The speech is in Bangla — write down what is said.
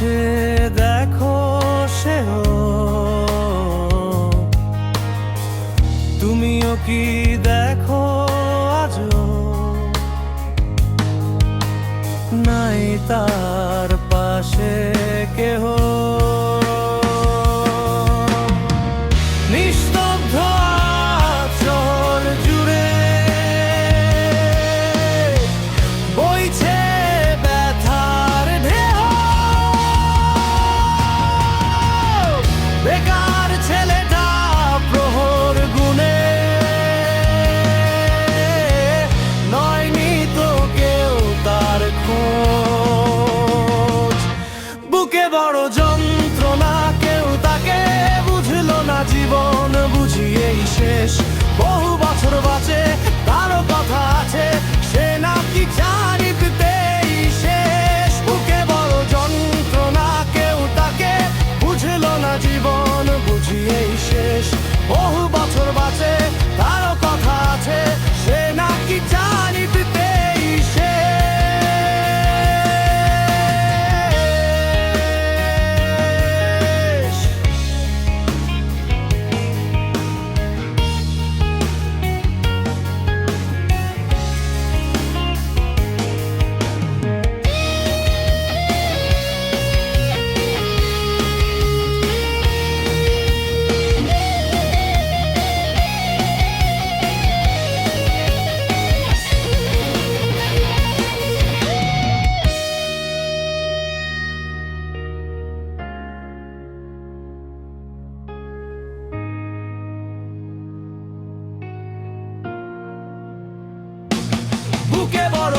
আছে দেখো সেও, তুমিও কি দেখো আজও? নাই তার পাশে কেহ, নিস্তব্ধ আচর জুড়ে বইছে ব্যথার ঢেউ। বেকার ছেলেটা প্রহর গুনে নয়নি তো কেউ তার খোঁজ। বুকে বড় যন্ত্রণা, কেউ তাকে বুঝলো না, জীবন বুঝিয়েই শেষ। বহু বছর বাঁচে তারও কথা আছে, সে নাকি জানিতেই শেষ। বুকে বড় যন্ত্রণা, কেউ তাকে বুঝলো না, জীবন বুঝিয়েই শেষ। বহু বছর বাঁচে তারও কথা আছে, সে নাকি জানিতেই শেষ। বুকে বড়